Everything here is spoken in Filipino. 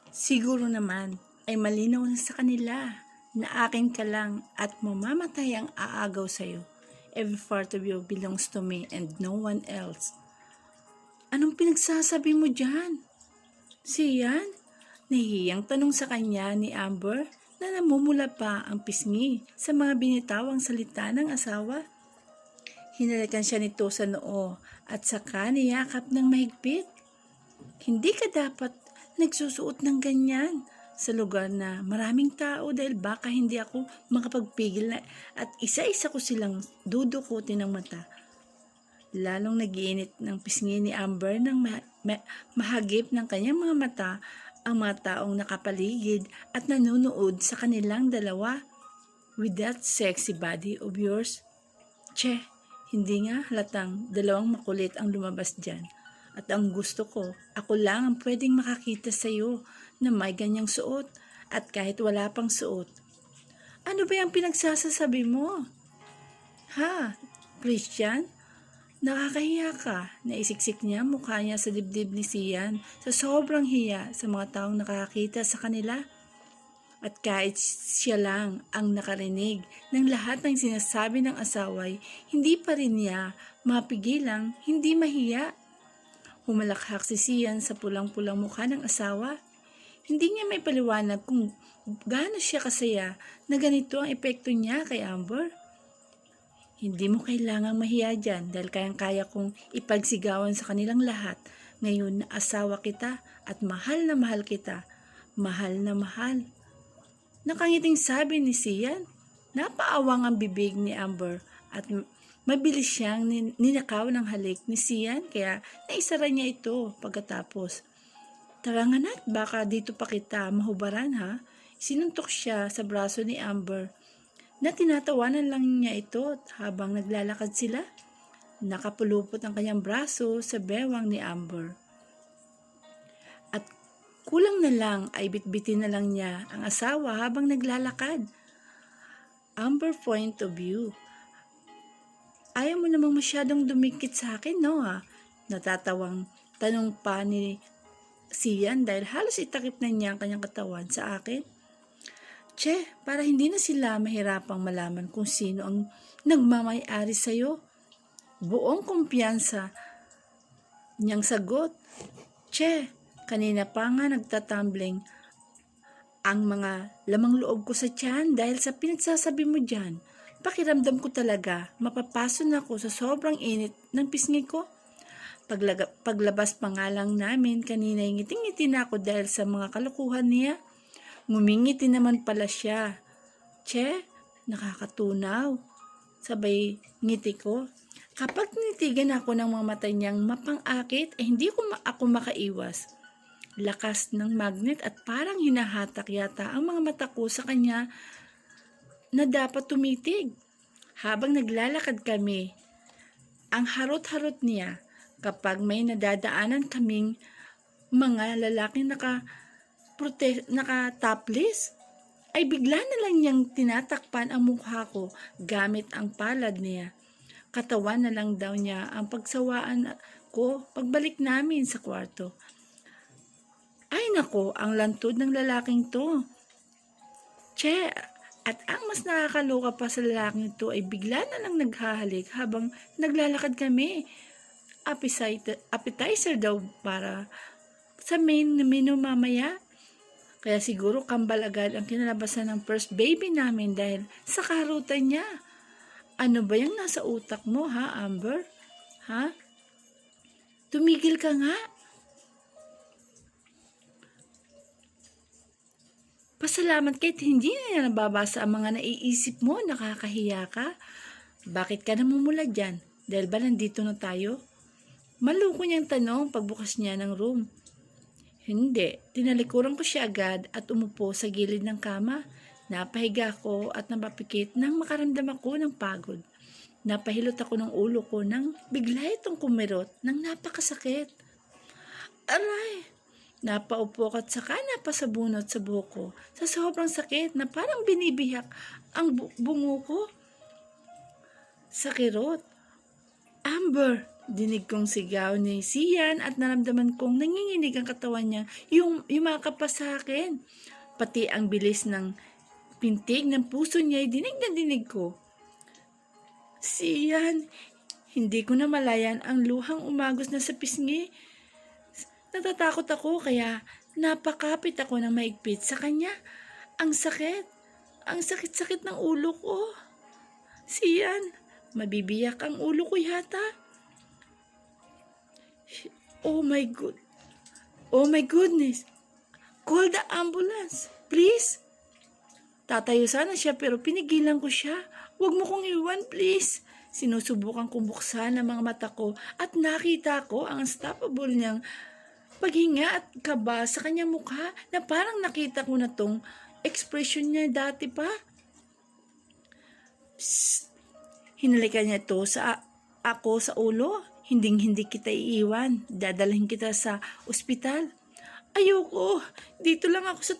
Siguro naman ay malinaw na sa kanila na akin ka lang at mamamatay ang aagaw sa'yo. Every part of you belongs to me and no one else. Anong pinagsasabi mo dyan? Siyan? Nahihiyang tanong sa kanya ni Amber na namumula pa ang pisngi sa mga binitawang salita ng asawa. Hinalikan siya nito sa noo at saka niyakap ng mahigpit. Hindi ka dapat nagsusuot ng ganyan sa lugar na maraming tao dahil baka hindi ako makapagpigil na at isa-isa ko silang dudukutin ng mata. Lalong nagiinit ng pisngi ni Amber nang mahagip ng kanyang mga mata ang mga taong nakapaligid at nanonood sa kanilang dalawa. With that sexy body of yours. Che, hindi nga halatang dalawang makulit ang lumabas dyan. At ang gusto ko, ako lang ang pwedeng makakita sa iyo na may ganyang suot at kahit wala pang suot. Ano ba yung pinagsasasabi mo? Ha, Christian? Nakakahiya ka. Naisiksik niya mukha niya sa dibdib ni Sian sa sobrang hiya sa mga taong nakakita sa kanila. At kahit siya lang ang nakarinig ng lahat ng sinasabi ng asaway, hindi pa rin niya mapigilang hindi mahiya. Humalakhak si Sian sa pulang-pulang mukha ng asawa. Hindi niya may paliwanag kung gaano siya kasaya na ganito ang epekto niya kay Amber. Hindi mo kailangang mahiya dyan dahil kayang-kaya kong ipagsigawan sa kanilang lahat. Ngayon na asawa kita at mahal na mahal kita. Mahal na mahal. Nakangiting sabi ni Sian. Napaawang ang bibig ni Amber at mabilis siyang ninakaw ng halik ni Sian kaya naisara niya ito pagkatapos. Tara nga na't baka dito pa kita mahubaran ha. Sinuntok siya sa braso ni Amber na tinatawanan lang niya ito habang naglalakad sila. Nakapulupot ang kanyang braso sa bewang ni Amber. At kulang na lang ay bitbitin na lang niya ang asawa habang naglalakad. Amber point of view. Ayaw mo namang masyadong dumikit sa akin, no ha? Natatawang tanong pa ni Sian dahil halos itakip na niya ang kanyang katawan sa akin. Che, para hindi na sila mahirapang malaman kung sino ang nagmamay-ari sa'yo. Buong kumpiyansa niyang sagot. Che, kanina pa nga nagtatumbling ang mga lamang loob ko sa tiyan dahil sa pinagsasabi mo dyan. Pakiramdam ko talaga, mapapaso na ako sa sobrang init ng pisngi ko. Paglabas pa nga lang namin, kanina ngiting-ngiti na ako dahil sa mga kalokohan niya. Ngumingiti naman pala siya. Che, nakakatunaw. Sabay ngiti ko. Kapag tinitigan ako ng mga mata niyang mapang-akit, hindi ako makaiwas. Lakas ng magnet at parang hinahatak yata ang mga mata ko sa kanya na dapat tumitig. Habang naglalakad kami, ang harot-harot niya kapag may nadadaanan kaming mga lalaking naka-topless, ay bigla na lang niyang tinatakpan ang mukha ko gamit ang palad niya. Katawan na lang daw niya ang pagsawaan ko pagbalik namin sa kwarto. Ay nako, ang lantod ng lalaking to. Che, at ang mas nakakaloka pa sa lalaking ito ay bigla na lang naghahalik habang naglalakad kami. Appetizer daw para sa main menu mamaya. Kaya siguro kambal agad ang kinalabasan ng first baby namin dahil sa karutan niya. Ano ba yung nasa utak mo ha, Amber? Ha? Tumigil ka nga. Pasalamat kahit hindi na nababasa ang mga naiisip mo, nakakahiya ka. Bakit ka namumula dyan? Dahil ba nandito na tayo? Maluko niyang tanong pagbukas niya ng room. Hindi, tinalikuran ko siya agad at umupo sa gilid ng kama. Napahiga ako at napapikit nang makaramdam ako ng pagod. Napahilot ako ng ulo ko nang bigla itong kumirot ng napakasakit. Aray! Napaupo at saka napasabunot sa buhok ko sa sobrang sakit na parang binibiyak ang bungo ko sa kirot. Amber, Dinig kong sigaw ni Sian at naramdaman kong nanginginig ang katawan niya. Yumakap pa sa akin. Pati ang bilis ng pintig ng puso niya ay dinig na dinig ko. Sian, hindi ko na malayan ang luhang umagos na sa pisngi. Natatakot ako kaya napakapit ako ng maigpit sa kanya. Ang sakit. Ang sakit-sakit ng ulo ko. Sian, mabibiyak ang ulo ko yata. Oh my goodness. Call the ambulance, please. Tatayo sana siya pero pinigilan ko siya. Huwag mo kong iwan, please. Sinusubukan kong buksan ang mga mata ko at nakita ko ang unstoppable niyang paghinga at kaba sa kanyang mukha na parang nakita ko na tong expression niya dati pa. Psst. Hinalikan niya to ako sa ulo. Hindi kita iiwan. Dadalhin kita sa ospital. Ayoko. Dito lang ako sa